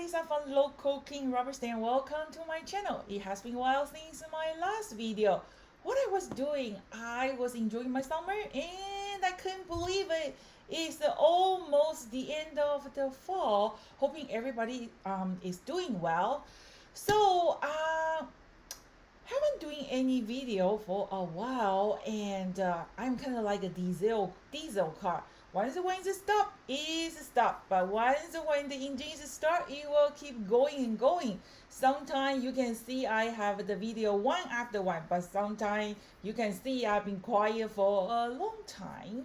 Lisa from Local King Rubber Stamp. Welcome to my channel. It has been a while since my last video. What I was doing, I was enjoying my summer and I couldn't believe it. It's almost the end of the fall. Hoping everybody is doing well. So haven't doing any video for a while, and I'm kind of like a diesel car. Once when it stop, it's stop. But once when the engine is start, it will keep going and going. Sometimes you can see I have the video one after one, but sometimes you can see I've been quiet for a long time.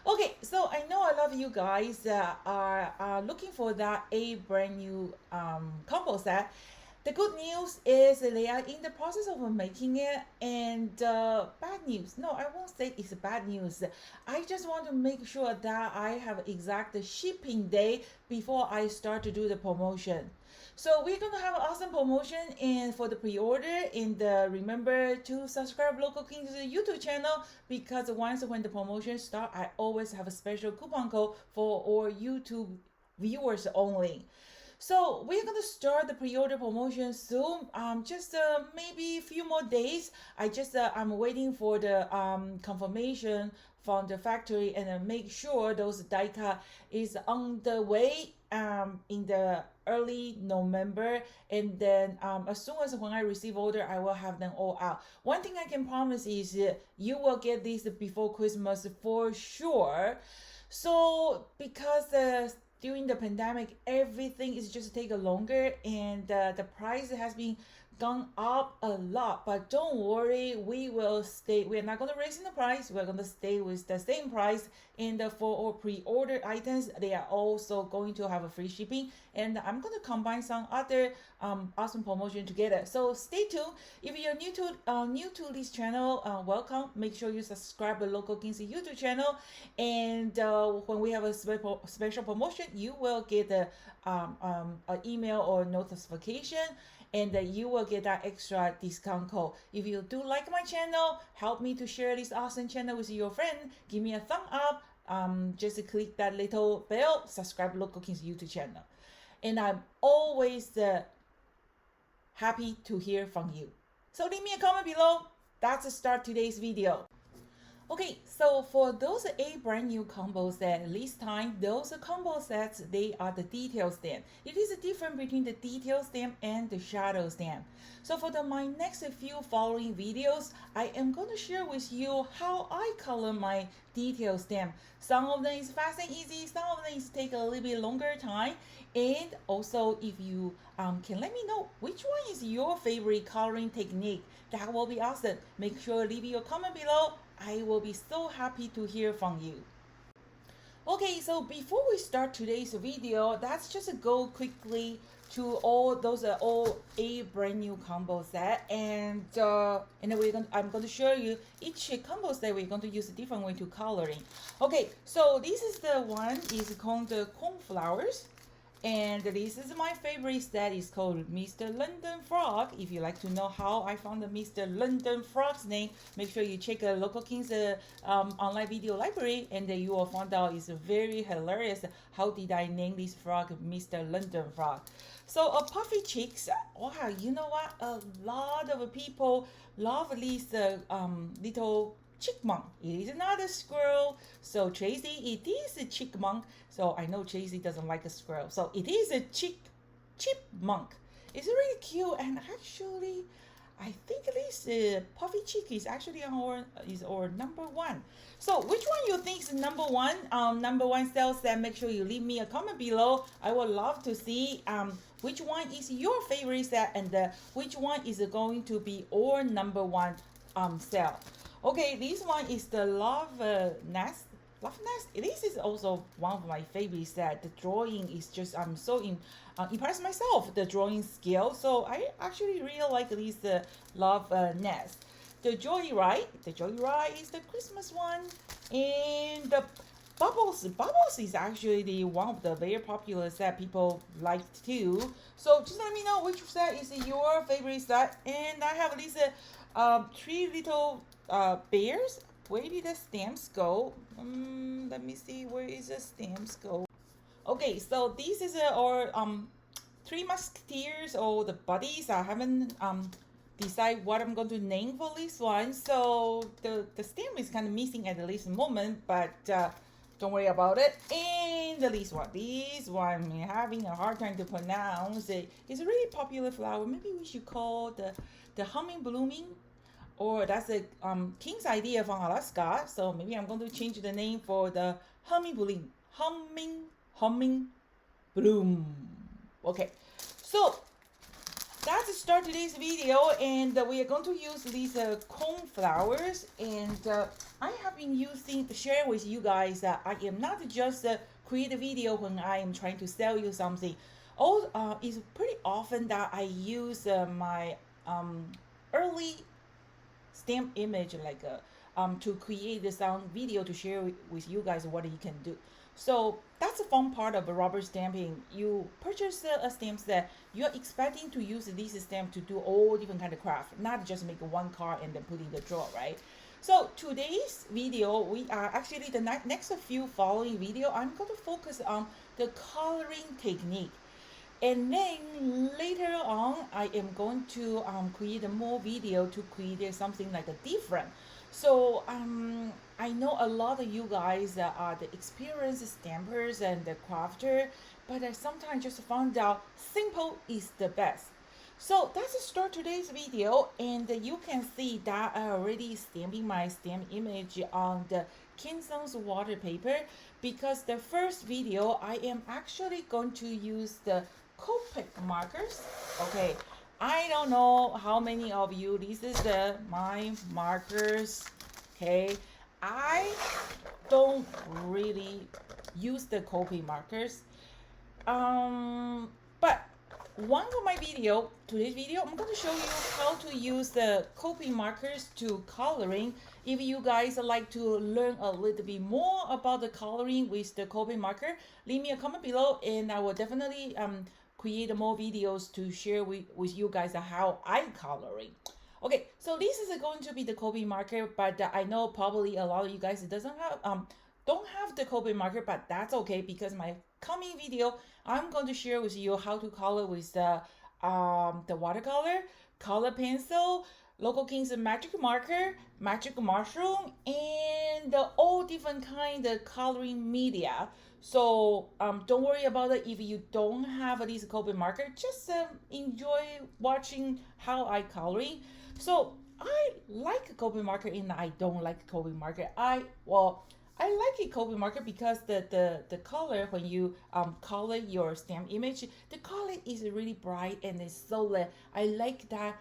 Okay, so I know a lot of you guys are looking for that a brand new combo set. The good news is they are in the process of making it, and bad news. No, I won't say it's bad news. I just want to make sure that I have exact shipping day before I start to do the promotion. So we're gonna have an awesome promotion and for the pre-order, and remember to subscribe Local King's YouTube channel, because once when the promotion start, I always have a special coupon code for all YouTube viewers only. So we're gonna start the pre-order promotion soon. Just maybe a few more days. I'm waiting for the confirmation from the factory, and make sure those die cut is on the way in the early November, and then as soon as when I receive order, I will have them all out. One thing I can promise is you will get this before Christmas for sure. So because during the pandemic, everything is just take longer, and the price has been gone up a lot. But don't worry, we will stay. We're not going to raise the price. We're going to stay with the same price. And for all pre-order items, they are also going to have a free shipping. And I'm going to combine some other awesome promotion together. So stay tuned. If you're new to this channel, welcome. Make sure you subscribe to Local Kings YouTube channel. And when we have a special promotion, you will get an email or notification, and you will get that extra discount code. If you do like my channel, help me to share this awesome channel with your friend. Give me a thumb up. Just click that little bell, subscribe Local Kings YouTube channel. And I'm always happy to hear from you. So leave me a comment below. That's start today's video. Okay, so for those a brand new combo set, this time those combo sets, they are the detail stamp. It is a difference between the detail stamp and the shadow stamp. So for my next few following videos, I am going to share with you how I color my detail stamp. Some of them is fast and easy, some of them is take a little bit longer time. And also, if you can let me know which one is your favorite coloring technique, that will be awesome. Make sure to leave your comment below. I will be so happy to hear from you. Okay, so before we start today's video, let's just go quickly to all those all a brand new combo set, and then I'm going to show you each combo set. We're going to use a different way to coloring. Okay, so this is the one is called the cornflowers. And this is my favorite set. It's called Mr. London Frog. If you like to know how I found the Mr. London Frog's name, make sure you check Local King's online video library, and then you will find out it's very hilarious. How did I name this frog Mr. London Frog? So puffy cheeks. Wow, you know what? A lot of people love these little chipmunk. It is not a squirrel. So Tracy, it is a chipmunk. So I know Tracy doesn't like a squirrel. So it is a chipmunk. It's really cute, and actually, I think this puffy cheek is actually our number one. So which one you think is number one? Number one sales set. Make sure you leave me a comment below. I would love to see which one is your favorite set, and which one is going to be our number one sale. Okay, this one is the Love Nest. Love Nest. This is also one of my favorite set. The drawing is just, I'm so impressed myself, the drawing skill. So I actually really like this Love Nest. The Joyride. The Joyride is the Christmas one. And the Bubbles. Bubbles is actually the one of the very popular set people like too. So just let me know which set is your favorite set. And I have these three little bears. Where did the stamps go? Let me see, where is the stamps go? Okay, so this is our Three Musketeers or the Buddies. I haven't decide what I'm going to name for this one. So the stem is kind of missing at the least moment, but don't worry about it. And this one I'm having a hard time to pronounce. It's a really popular flower. Maybe we should call the humming blooming, or that's a King's idea from Alaska. So maybe I'm going to change the name for the humming bloom. Humming bloom. Okay, so that's the start today's video, and we are going to use these cone flowers, and I have been sharing with you guys that I am not just create a video when I am trying to sell you something. It's pretty often that I use my early stamp image to create some video to share with you guys what you can do. So that's a fun part of rubber stamping. You purchase a stamp set, you're expecting to use this stamp to do all different kind of craft, not just make one card and then put in the drawer, right? So today's video, we are actually the next few following video, I'm going to focus on the coloring technique. And then later on, I am going to create a more video to create something like a different. So I know a lot of you guys are the experienced stampers and the crafter, but I sometimes just found out simple is the best. So that's start today's video, and you can see that I already stamping my stamp image on the Kinson's water paper, because the first video I am actually going to use the Copic markers. Okay, I don't know how many of you, this is my markers. Okay, I don't really use the Copic markers, but one of my today's video, I'm going to show you how to use the Copic markers to coloring. If you guys like to learn a little bit more about the coloring with the Copic marker, leave me a comment below, and I will definitely create more videos to share with you guys how I'm coloring. Okay, so this is going to be the Copic marker, but I know probably a lot of you guys don't have the Copic marker, but that's okay, because my coming video I'm going to share with you how to color with the watercolor, color pencil, Local King's magic marker, magic mushroom, and all different kind of coloring media. So don't worry about it if you don't have this Copic marker. Just enjoy watching how I coloring. So I like Copic marker and I don't like Copic marker. I like a Copic marker because the color, when you color your stamp image, the color is really bright and it's solid. I like that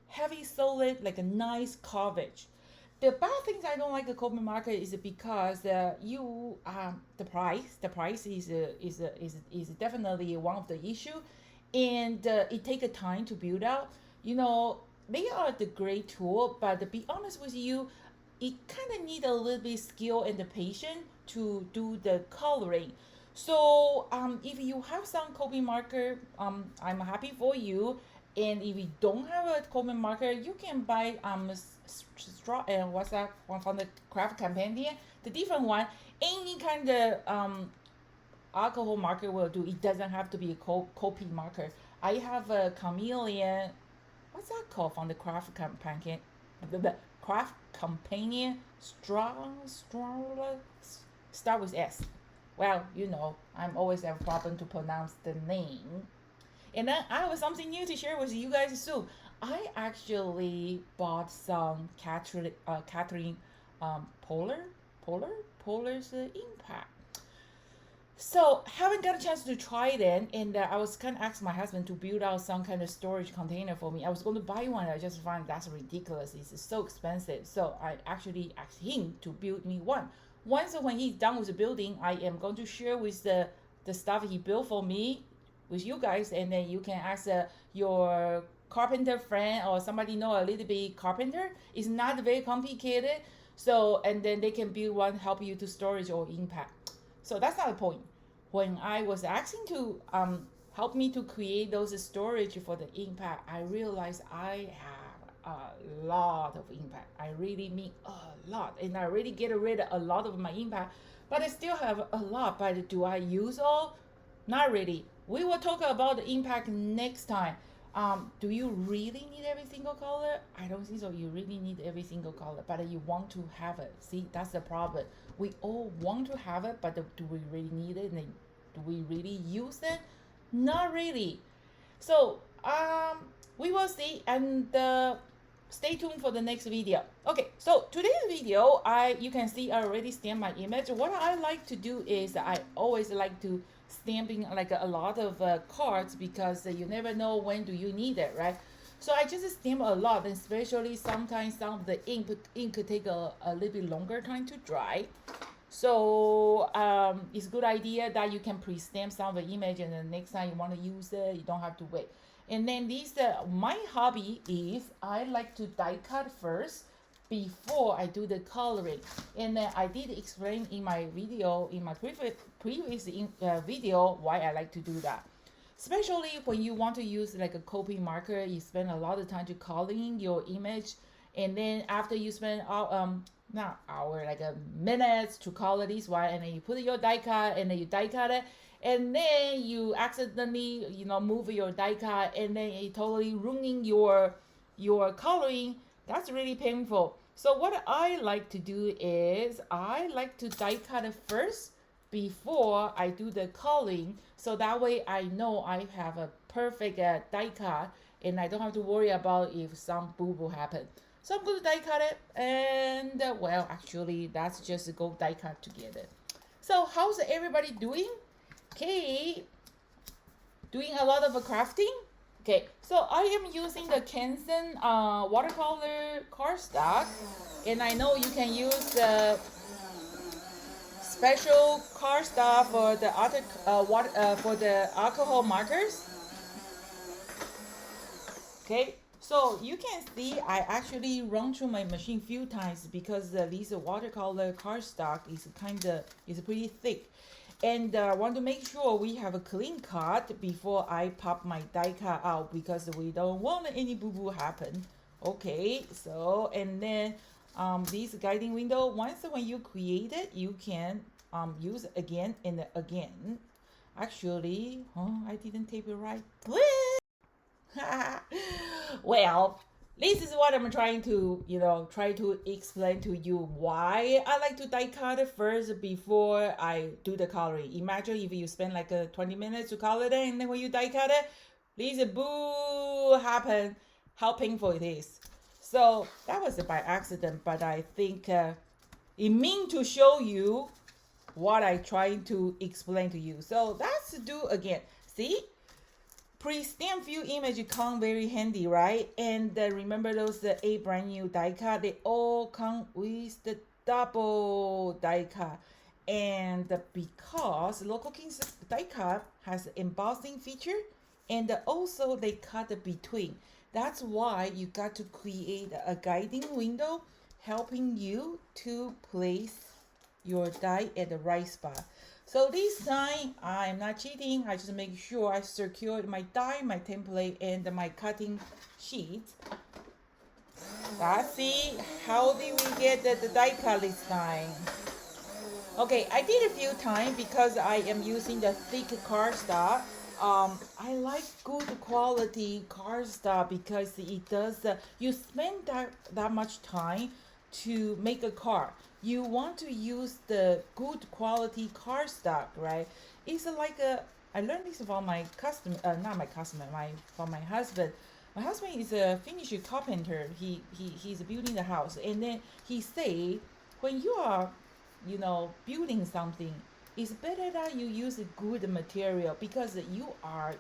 heavy solid, like a nice coverage. The bad things I don't like a Copic marker is because the price is definitely one of the issue, and it take a time to build out. You know, they are the great tool, but to be honest with you, it kind of need a little bit skill and the patience to do the coloring. So if you have some Copic marker, I'm happy for you. And if you don't have a Copic marker, you can buy straw and what's that one from the Craft Companion, the different one. Any kind of alcohol marker will do. It doesn't have to be a Copic marker. I have a chameleon. What's that called from the Craft Companion? The Craft Companion start with S. Well, you know, I'm always have a problem to pronounce the name. And then I have something new to share with you guys soon. I actually bought some Catherine Polar's Impact. So haven't got a chance to try it, and I was kind of asking my husband to build out some kind of storage container for me. I was going to buy one. I just find that's ridiculous. It's so expensive. So I actually asked him to build me one. Once when he's done with the building, I am going to share with the stuff he built for me with you guys, and then you can ask your carpenter friend or somebody know a little bit carpenter. It's not very complicated. So, and then they can build one, help you to storage or impact. So that's not the point. When I was asking to help me to create those storage for the impact, I realized I have a lot of impact. I really mean a lot, and I really get rid of a lot of my impact, but I still have a lot. But do I use all? Not really. We will talk about the impact next time. Do you really need every single color? I don't think so. You really need every single color, but you want to have it. See, that's the problem. We all want to have it, but do we really need it? And do we really use it? Not really. So we will see, and stay tuned for the next video. Okay, so today's video, you can see I already stamped my image. What I like to do is I always like to stamping like a lot of cards, because you never know when do you need it, right? So I just stamp a lot, and especially sometimes some of the ink could take a little bit longer time to dry. So it's a good idea that you can pre-stamp some of the image, and the next time you want to use it, you don't have to wait. And then my hobby is I like to die cut first before I do the coloring. And then I did explain in my video, in my previous video, why I like to do that. Especially when you want to use like a Copic marker, you spend a lot of time to coloring your image, and then after you spend not hour, like a minutes to color this one, and then you put your die cut, and then you die cut it, and then you accidentally move your die cut, and then it totally ruining your coloring. That's really painful. So what I like to do is I like to die cut it first before I do the coloring, so that way I know I have a perfect die cut, and I don't have to worry about if some boo-boo happen. So I'm going to die cut it, and well, actually that's just go die cut together. So how's everybody doing? Okay, doing a lot of crafting. Okay, so I am using the Canson watercolor cardstock, and I know you can use the special cardstock for the other for the alcohol markers. Okay, so you can see I actually run through my machine few times, because this watercolor cardstock is pretty thick, and I want to make sure we have a clean cut before I pop my die cut out, because we don't want any boo-boo happen. Okay, so and then this guiding window, once when you create it, you can use again and again. Actually, I didn't tape it right. Well, this is what I'm trying to explain to you, why I like to die cut it first before I do the coloring. Imagine if you spend like 20 minutes to color it, and then when you die cut it, this boo happen, how painful it is. So that was by accident, but I think it mean to show you what I trying to explain to you. So let's do again. See, pre-stamp view image come very handy, right? And remember those 8 brand new die cut, they all come with the double die cut. And because Local King's die cut has embossing feature, and also they cut between. That's why you got to create a guiding window helping you to place your die at the right spot. So this time I'm not cheating. I just make sure I secured my die, my template, and my cutting sheet. Let's see, how did we get the die cut this time? Okay, I did a few times because I am using the thick cardstock. I like good quality cardstock because it does, you spend that much time to make a card. You want to use the good quality cardstock, right? It's like I learned this from my customer, from my husband. My husband is a Finnish carpenter. He's building the house, and then he say, when you are, building something, it's better that you use a good material, because you are,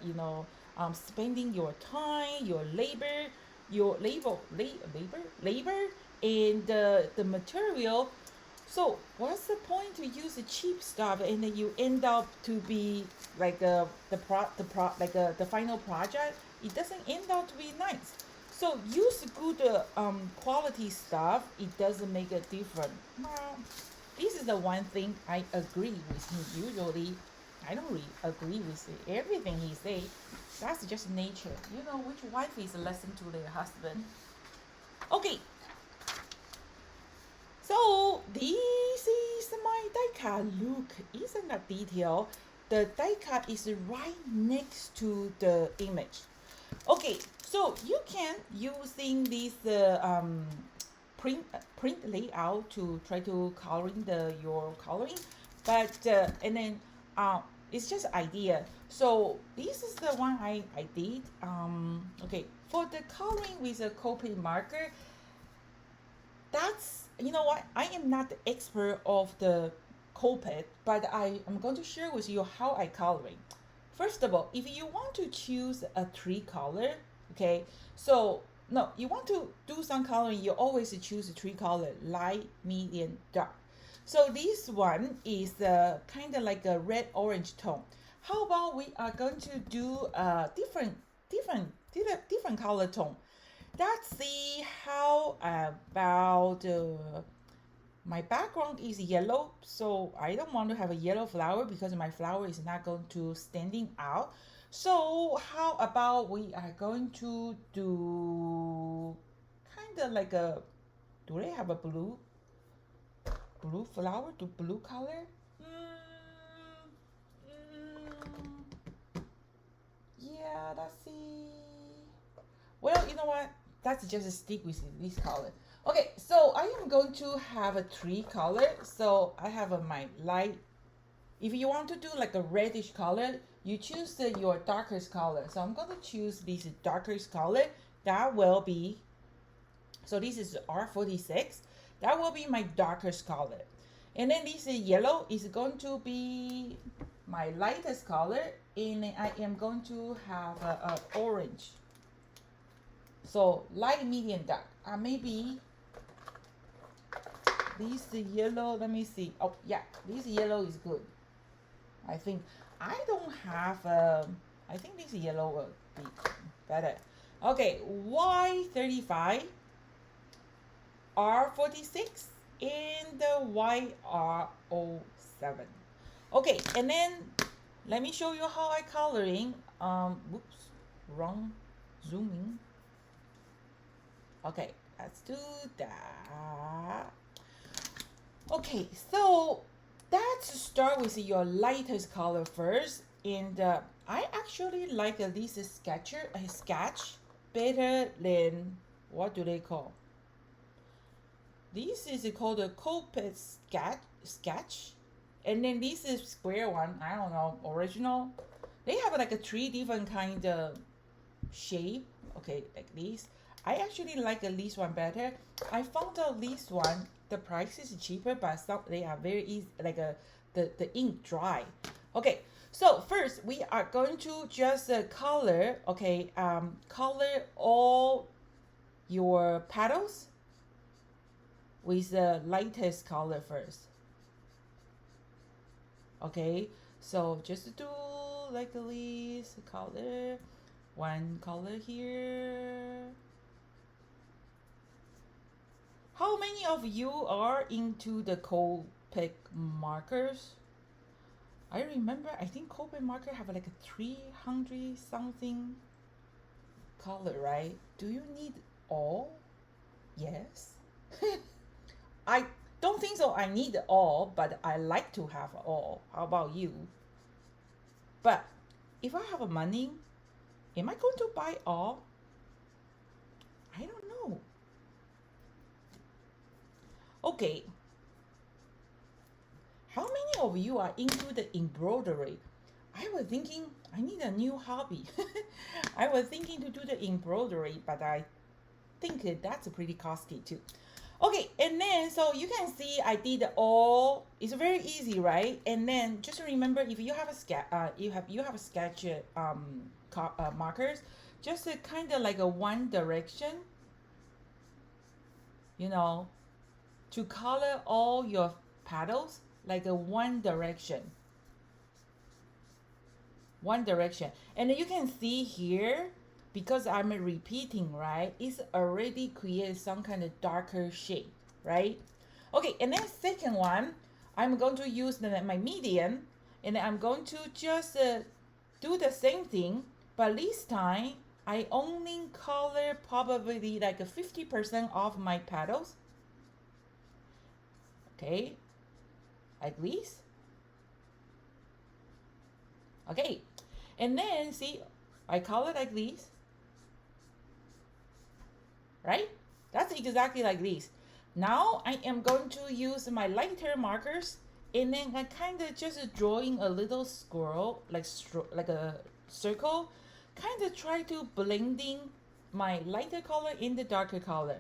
spending your time, your labor, and the material. So what's the point to use the cheap stuff, and then you end up to be like the final project? It doesn't end up to be nice. So use good quality stuff. It doesn't make a difference. Well, this is the one thing I agree with him. Usually, I don't really agree with everything he say. That's just nature. Which wife is listen to their husband? Okay. So this is my die cut. Look, isn't that detail? the die cut is right next to the image. Okay, so you can using this print layout to try to coloring your coloring, but and then it's just idea. So this is the one I did. Okay, for the coloring with a Copic marker, that's, you know what, I am not the expert of the Copic, but I am going to share with you how I coloring. First of all, if you want to choose a three color, okay, so no, you want to do some coloring, you always choose three color: light, medium, dark. So this one is kind of like a red orange tone. How about we are going to do a different color tone? Let's see how about my background is yellow, so I don't want to have a yellow flower because my flower is not going to standing out. So how about we are going to do kind of like a, do they have a blue flower, to blue color? Yeah, let's see. Well, you know what? Let's just stick with this color. Okay, so I am going to have a three color. So I have my light. If you want to do like a reddish color, you choose your darkest color. So I'm going to choose this darkest color. That will be, so this is R46. That will be my darkest color. And then this yellow is going to be my lightest color. And I am going to have a orange. So light, medium, dark. Maybe this yellow, let me see. Oh yeah, this yellow is good. I think I don't have, I think this yellow will be better. Okay, Y35, R46, and the YR07. Okay, and then let me show you how I coloring. Whoops, wrong zooming. Okay, let's do that. Okay, so let's start with your lightest color first. And I actually like this sketch better than, what do they call? This is called a Copic sketch. And then this is square one, I don't know, original. They have like a three different kind of shape. Okay, like this. I actually like this one better. I found out this one, the price is cheaper, but some they are very easy, like the ink dry. Okay, so first we are going to just color. Okay, color all your petals with the lightest color first. Okay, so just do like this color, one color here. How many of you are into the Copic markers? I remember, I think Copic marker have like a 300 something color, right? Do you need all? Yes. I don't think so. I need all, but I like to have all. How about you? But if I have money, am I going to buy all? I don't know. Okay, how many of you are into the embroidery? I was thinking I need a new hobby. I was thinking to do the embroidery, but I think that's pretty costly too. Okay, and then so you can see I did all. It's very easy, right? And then just remember, if you have a sketch, you have a sketch markers, just kind of like a one direction. You know, to color all your petals like a one direction. And you can see here, because I'm repeating, right, it's already created some kind of darker shade, right? Okay, and then second one, I'm going to use my medium, and I'm going to just do the same thing, but this time I only color probably like a 50% of my petals. Okay, like this. Okay, and then see, I color like this, right? That's exactly like this. Now I am going to use my lighter markers, and then I kind of just drawing a little squirrel, like a circle, kind of try to blending my lighter color in the darker color.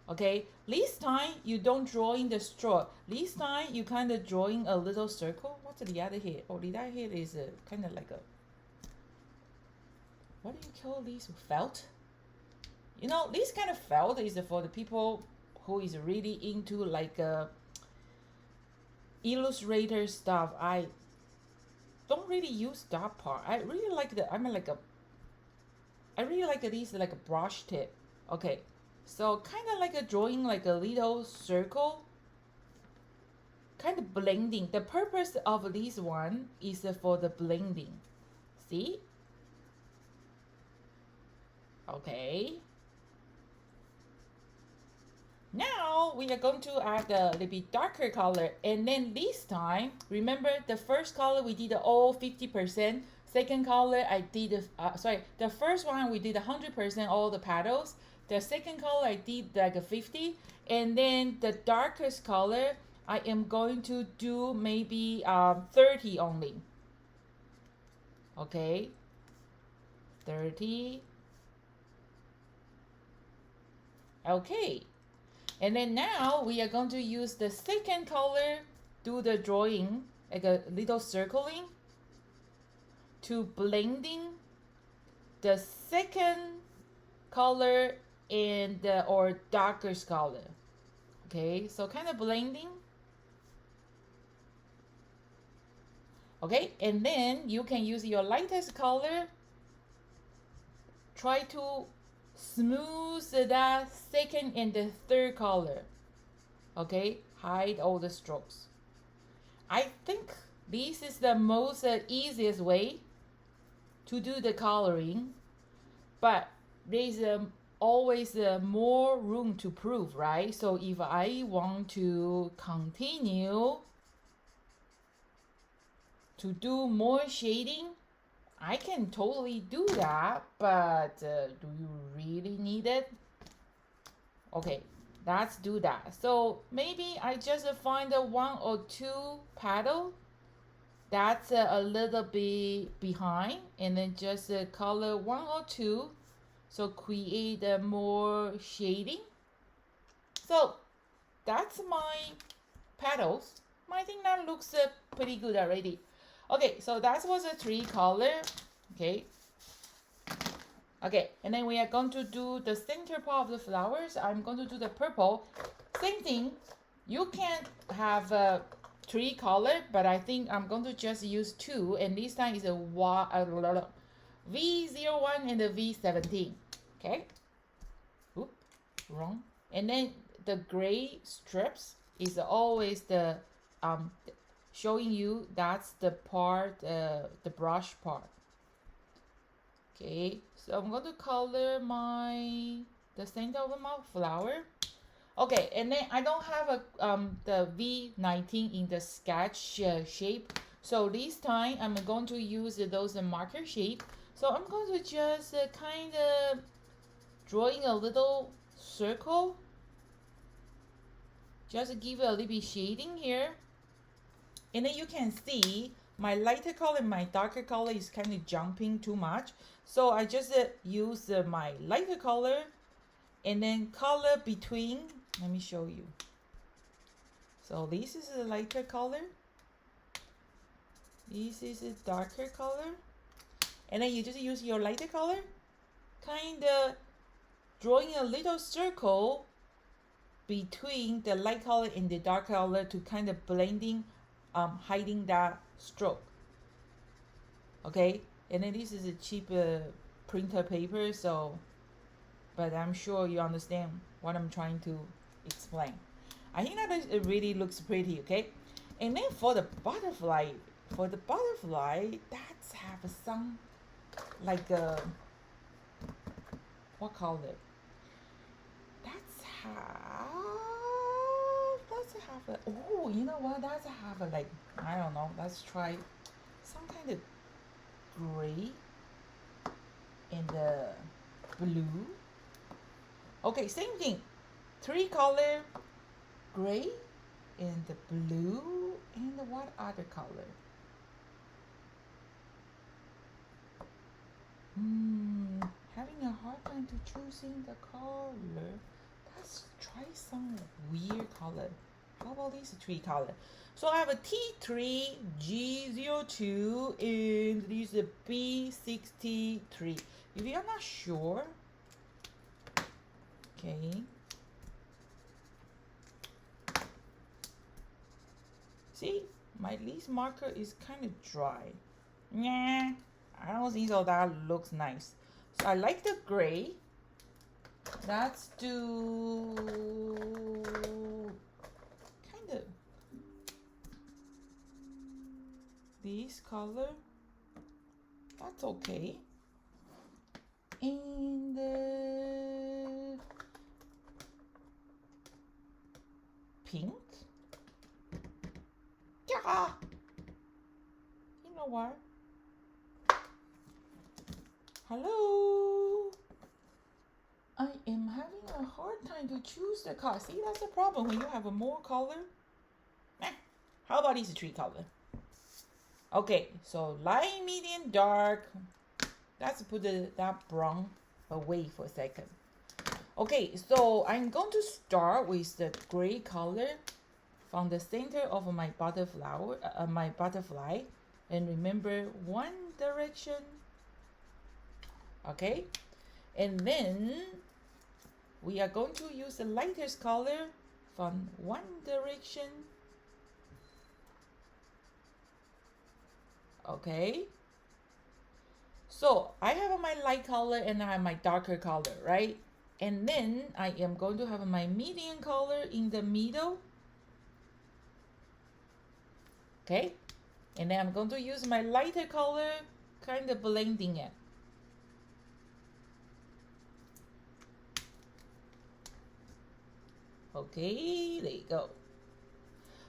Okay, this time you don't draw in the straw. This time you kind of drawing a little circle. What's the other here? Oh, the other here is kind of like a, what do you call these? Felt? You know, this kind of felt is for the people who is really into like illustrator stuff. I don't really use that part. I really like I really like these like a brush tip. Okay, so kind of like a drawing like a little circle, kind of blending. The purpose of this one is for the blending. See? Okay. Now we are going to add a little bit darker color, and then this time, remember the first color we did all 50%. Second color I did, the first one we did 100% all the petals. The second color I did like a 50, and then the darkest color I am going to do maybe 30 only. Okay, 30. Okay. And then now we are going to use the second color, do the drawing, like a little circling, to blending the second color in the or darker color. Okay, so kind of blending. Okay, and then you can use your lightest color. Try to smooth that second and the third color. Okay, hide all the strokes. I think this is the most easiest way to do the coloring, but there's always more room to prove, right? So if I want to continue to do more shading, I can totally do that, but do you really need it? Okay, let's do that. So maybe I just find a 1 or 2 petal that's a little bit behind, and then just color 1 or 2, so create more shading. So that's my petals. I think that looks pretty good already. Okay, so that was a 3 color. Okay. Okay, and then we are going to do the center part of the flowers. I'm going to do the purple. Same thing. You can have 3 color, but I think I'm going to just use 2, and this time is a V01 and the V17. Okay. Oop, wrong. And then the gray strips is always the showing you that's the part, the brush part. Okay, so I'm going to color the center of my flower. Okay, and then I don't have a the V19 in the sketch shape, so this time I'm going to use those marker shape. So I'm going to just kind of drawing a little circle, just give a little bit shading here. And then you can see my lighter color and my darker color is kind of jumping too much. So I just use my lighter color and then color between. Let me show you. So this is a lighter color. This is a darker color. And then you just use your lighter color, kind of drawing a little circle between the light color and the dark color to kind of blending, hiding that stroke. Okay, and then this is a cheap printer paper, so but I'm sure you understand what I'm trying to explain. I think that it really looks pretty. Okay, and then for the butterfly, that's have some like what color? That's have a, oh, you know what? That's have a like, I don't know. Let's try some kind kind of gray and the blue. Okay, same thing. 3 color, gray and the blue and what other color? Having a hard time to choosing the color. Let's try some weird color. How about these 3 color? So I have a T3, G02, and this is a B63. If you're not sure, okay. See, my least marker is kind of dry. Nah, I don't think so. That looks nice. So I like the gray. Let's do kind of this color. That's okay. And pink. Yeah. You know what? Hello. I am having a hard time to choose the color. See, that's the problem when you have a more color. How about these 3 color? Okay, so light, medium, dark. Let's put that brown away for a second. Okay, so I'm going to start with the gray color from the center of my butterfly, and remember one direction. Okay, and then we are going to use the lightest color from one direction. Okay, so I have my light color and I have my darker color, right? And then I am going to have my medium color in the middle. Okay, and then I'm going to use my lighter color, kind of blending it. Okay, there you go.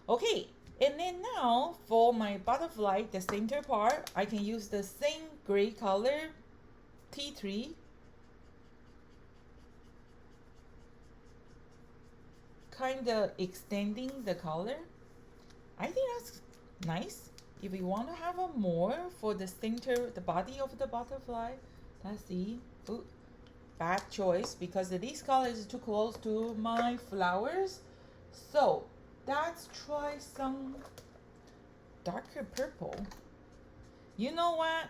Okay, and then now for my butterfly, the center part, I can use the same gray color, T3. Kind of extending the color. I think that's nice. If you want to have a more for the center, the body of the butterfly, let's see. Ooh, bad choice because this color is too close to my flowers. So let's try some darker purple. You know what?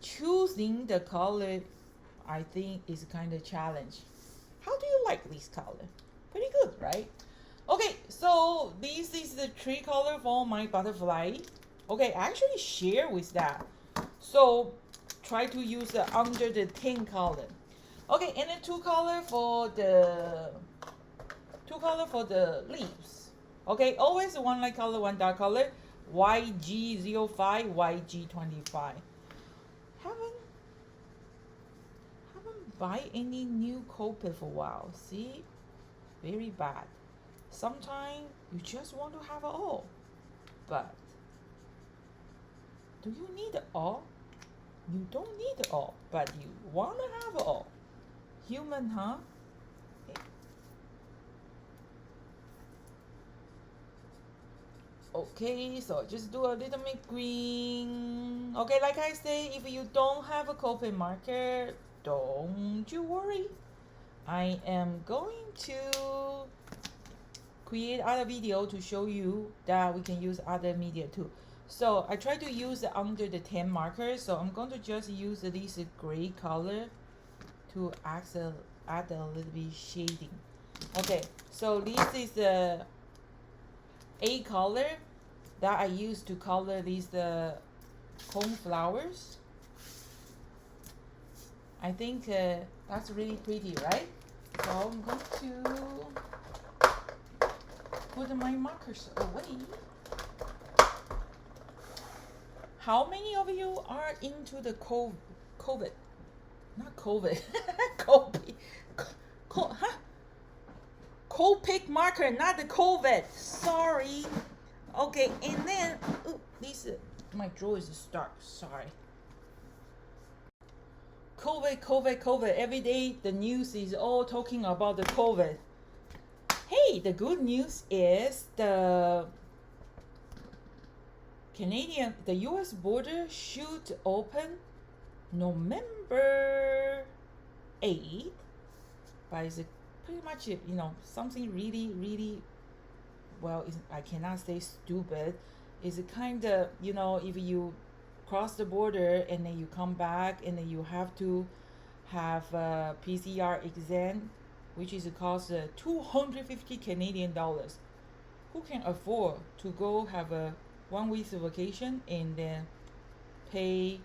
Choosing the color, I think, is kind of challenge. How do you like this color? Pretty good, right? Okay, so this is the 3 color for my butterfly. Okay, I actually share with that. So try to use the under the 10 color. Okay, and then 2 color for the leaves. Okay, always one light color, one dark color. YG05, YG25. Haven't buy any new Copic for a while. See, very bad. Sometimes you just want to have it all, but do you need it all? You don't need it all, but you want to have it all. Human, huh? Okay, so just do a little bit green. Okay, like I say, if you don't have a Copic marker, don't you worry. I am going to create other video to show you that we can use other media too. So I try to use under the 10 markers. So I'm going to just use this gray color to add a little bit shading. Okay, so this is the A color that I use to color these cone flowers. I think that's really pretty, right? So I'm going to put my markers away. How many of you are into the COVID? Not COVID. Copic. Copic marker, not the COVID. Sorry. Okay, and then this My drawer is stuck. Sorry. COVID. Every day the news is all talking about the COVID. Hey, the good news is the US border should open November 8th, but it's pretty much, something really, well, I cannot say stupid. It's kind of, if you cross the border and then you come back and then you have to have a PCR exam, which is cost 250 Canadian dollars. Who can afford to go have a 1 week vacation and then pay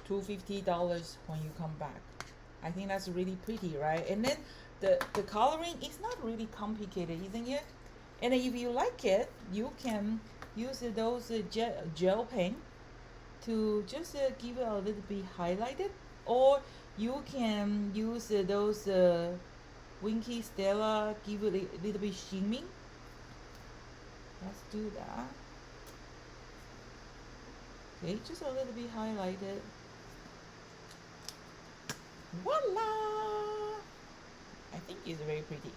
$250 when you come back? I think that's really pretty, right? And then the coloring is not really complicated, isn't it? And if you like it, you can use those gel pen to just give it a little bit highlighted, or you can use those Winky Stella, give it a little bit shimming. Let's do that. Okay, just a little bit highlighted. Voila! I think it's very pretty.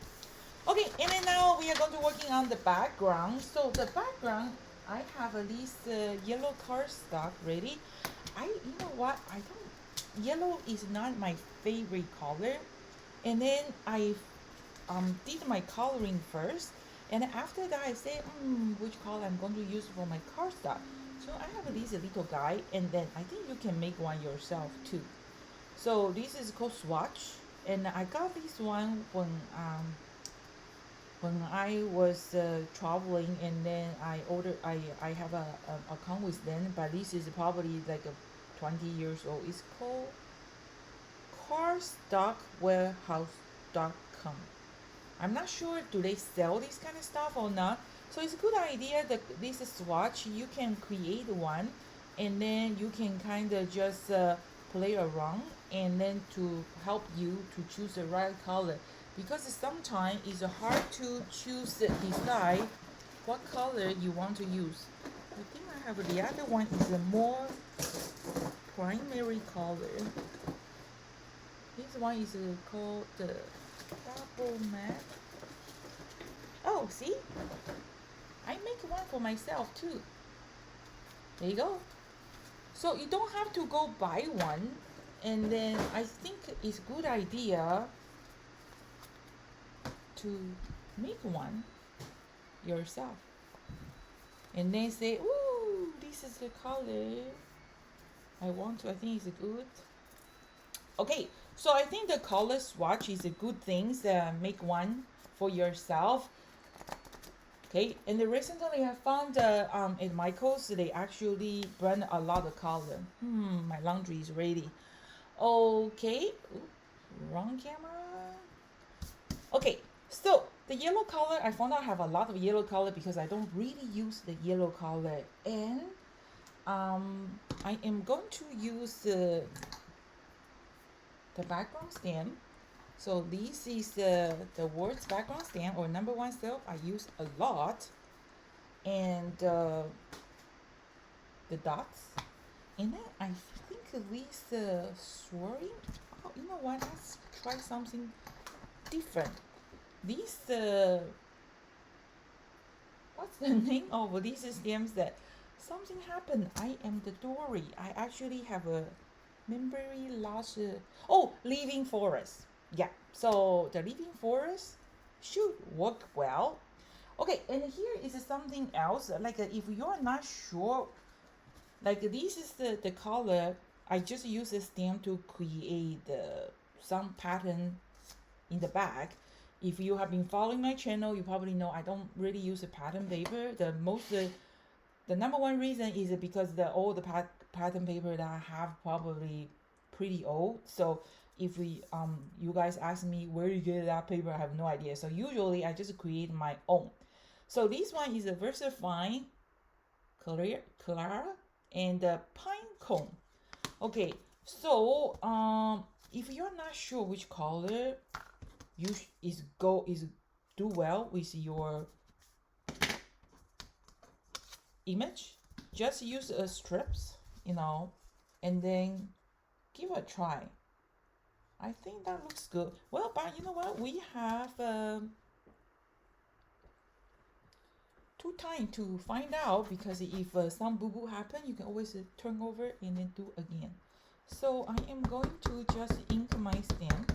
Okay, and then now we are going to working on the background. So the background, I have this yellow cardstock ready. You know what? Yellow is not my favorite color. And then I did my coloring first. And after that, I say, which color I'm going to use for my cardstock. So I have this little guy, and then I think you can make one yourself too. So this is called swatch, and I got this one when I was traveling, and then I have a account with them, but this is probably like 20 years old. It's called cardstockwarehouse.com. I'm not sure do they sell this kind of stuff or not. So it's a good idea that this swatch, you can create one, and then you can kind of just play around, and then to help you to choose the right color, because sometimes it's hard to decide what color you want to use. I think I have the other one is a more primary color. This one is called the double matte. Oh, see? I make one for myself too. There you go. So you don't have to go buy one, and then I think it's a good idea to make one yourself, and then say, ooh, this is the color I want to. I think it's good. Okay, so I think the color swatch is a good thing. Make one for yourself. Okay, and recently I found at Michael's, they actually brand a lot of color. My laundry is ready. Okay, wrong camera. Okay, so the yellow color, I found out I have a lot of yellow color because I don't really use the yellow color, and I am going to use the background stamp. So this is the words background stamp, or number one self. I use a lot, and the dots. And then I think this swirling. Oh, you know what? Let's try something different. This what's the name of these stamps that something happened? I am the Dory. I actually have a memory loss. Living forest. Yeah, so the living forest should work well. Okay, and here is something else. Like if you're not sure, like this is the color. I just use a stamp to create some pattern in the back. If you have been following my channel, you probably know I don't really use a pattern paper. The number one reason is because all the pattern paper that I have probably pretty old. So if you guys ask me where you get that paper, I have no idea. So usually I just create my own. So this one is a VersaFine Clara and the Pine Cone. Okay, so if you're not sure which color do well with your image, just use strips, you know, and then give it a try. I think that looks good. Well, but you know what? We have 2 times to find out, because if some boo-boo happen, you can always turn over and then do again. So I am going to just ink my stamp.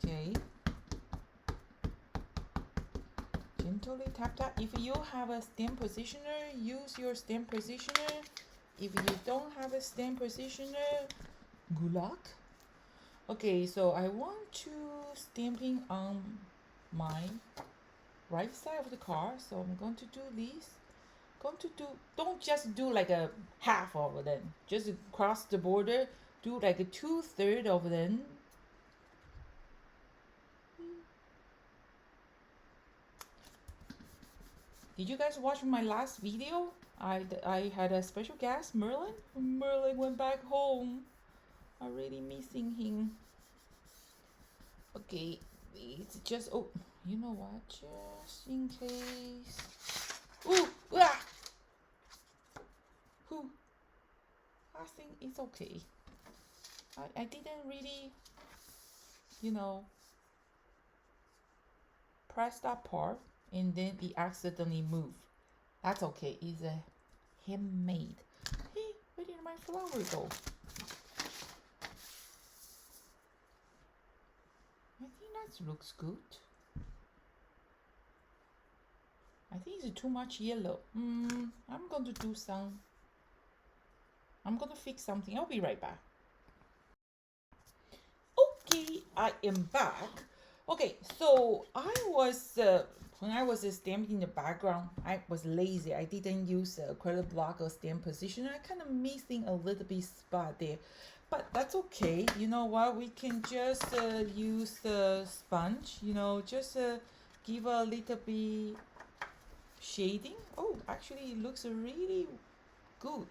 Okay. Gently tap tap. If you have a stamp positioner, use your stamp positioner. If you don't have a stamp positioner, good luck. Okay, so I want to stamping on my right side of the car. So I'm going to do this. Don't just do like a half of them. Just cross the border. Do like a 2/3 of them. Did you guys watch my last video? I had a special guest, Merlin. Merlin went back home. I'm really missing him. Okay, it's just, oh, you know what? Just in case. Ooh, ah! Ooh. I think it's okay. I didn't really, you know, press that part and then it accidentally moved. That's okay. It's a handmade. Hey, where did my flower go? I think that looks good. I think it's too much yellow. I'm going to do some. I'm going to fix something. I'll be right back. Okay, I am back. Okay, so I was when I was stamping the background, I was lazy. I didn't use a acrylic block or stamp positioner. I kind of missing a little bit spot there, but that's okay. You know what? We can just use the sponge. You know, just give a little bit shading. Oh, actually, it looks really good.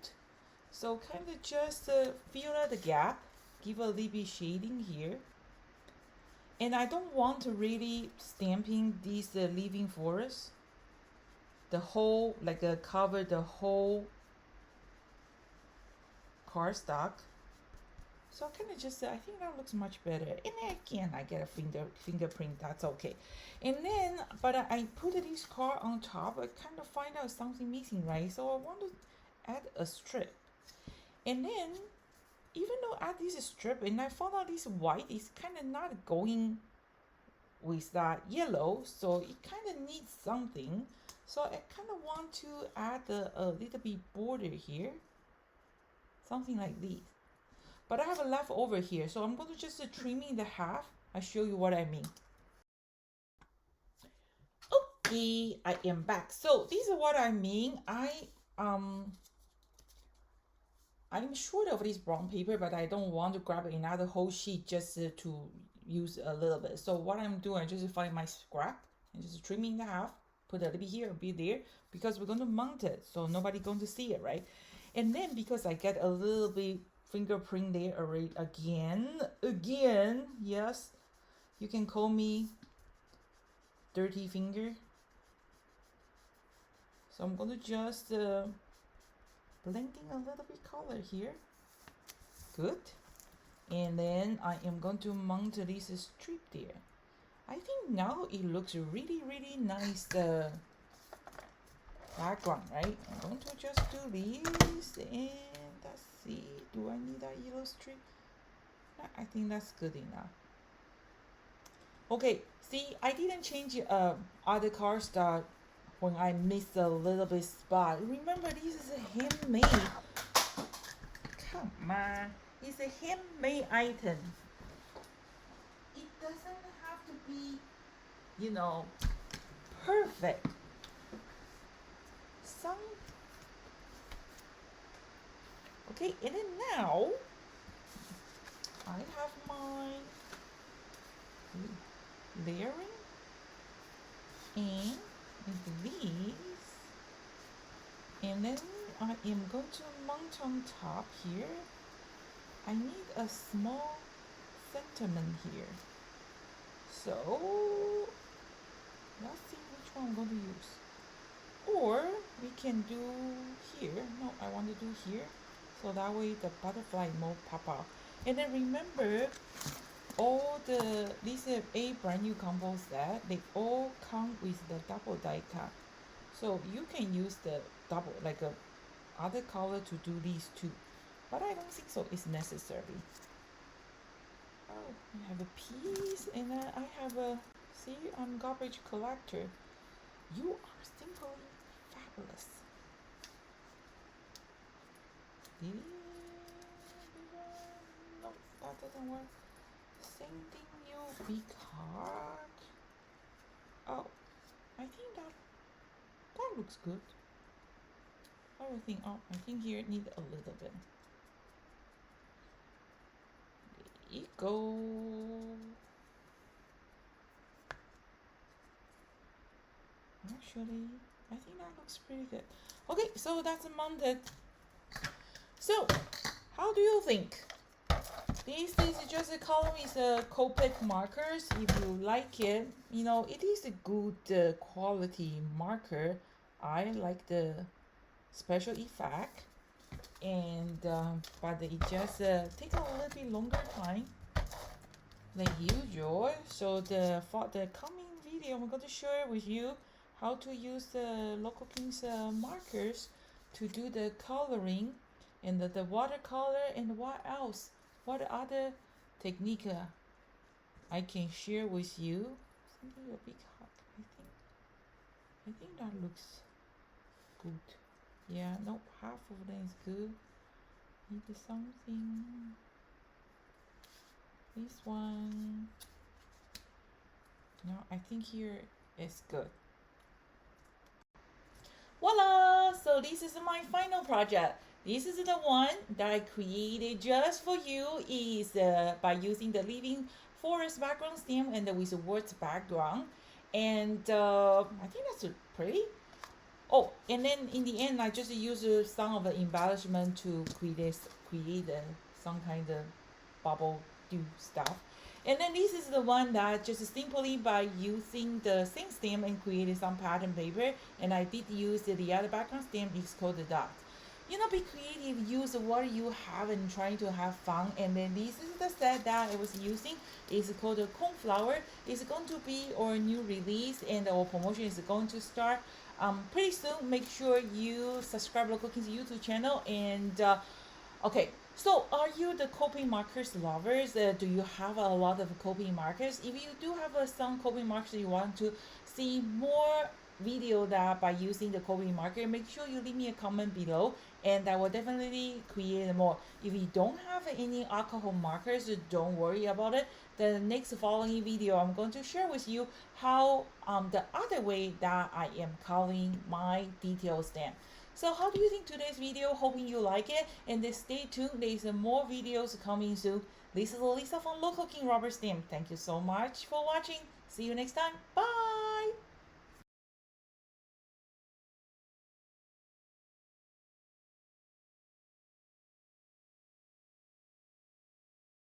So kind of just fill out the gap. Give a little bit shading here. And I don't want to really stamping this living forest. The whole, like cover the whole cardstock. So I kind of just, I think that looks much better. And then again, I get a fingerprint, that's okay. And then, but I put this card on top, I kind of find out something missing, right? So I want to add a strip. And then, even though I add this strip, and I found out this white is kind of not going with that yellow, so it kind of needs something. So I kind of want to add a little bit border here, something like this. But I have a leftover here, so I'm going to just trimming the half. I'll show you what I mean. Okay, I am back. So this is what I mean. I'm short of this brown paper, but I don't want to grab another whole sheet just to use a little bit. So what I'm doing, I just find my scrap and just trimming the half, put a little bit here, a bit there, because we're going to mount it, so nobody going to see it, right? And then because I get a little bit fingerprint there already, again, yes, you can call me dirty finger. So I'm going to just blending a little bit color here. Good. And then I am going to mount this strip there. I think now it looks really, really nice background, right? I'm going to just do this, and let's see, do I need that yellow strip? I think that's good enough. Okay, see, I didn't change other cardstock when I missed a little bit spot. Remember, this is a handmade. Come on, it's a handmade item. It doesn't have to be, you know, perfect. Okay, and then now I have my layering and these, and then I am going to mount on top here. I need a small sentiment here, so let's see which one I'm going to use. or we can do here. No, I want to do here. So that way the butterfly won't pop out. And then remember, all these A brand new combo set, they all come with the double die cut. So you can use the double, like a other color to do these two. But I don't think so it's necessary. Oh, I have a piece, and then I have a, see, I'm garbage collector. You are simply fabulous. No, that doesn't work. Same thing, you big heart. Oh, I think that looks good. Everything. Oh, I think here it needs a little bit. There you go. Actually, I think that looks pretty good. Okay, so that's mounted. So, how do you think? This is just a color with Copic markers. If you like it, you know, it is a good quality marker. I like the special effect, and but it just take a little bit longer time than usual. So for the coming video, I'm going to share with you how to use the Local Kings markers to do the coloring and the watercolor, and what else, what other technique I can share with you. Something a big hug. I think that looks good. Yeah, nope, half of them is good. Need something. This one. No, I think here is good. Voila! So this is my final project. This is the one that I created just for you, is by using the living forest background stamp and with the words background. And I think that's pretty. Oh, and then in the end, I just use some of the embellishment to create some kind of bubble do stuff. And then this is the one that just simply by using the same stamp and created some pattern paper. And I did use the other background stamp, it's called the dot. You know, be creative, use what you have and trying to have fun. And then this is the set that I was using. It's called the Cornflower. It's going to be our new release, and our promotion is going to start pretty soon. Make sure you subscribe to Local Kings YouTube channel. And okay, so are you the Copic markers lovers? Do you have a lot of Copic markers? If you do have some Copic markers you want to see more video that by using the Copic marker, make sure you leave me a comment below, and I will definitely create more. If you don't have any alcohol markers, don't worry about it. The next following video, I'm going to share with you how the other way that I am coloring my detail stamp. So how do you think today's video? Hoping you like it, and then stay tuned. There's more videos coming soon. This is Lisa from Local King Rubber Stamp. Thank you so much for watching. See you next time. Bye.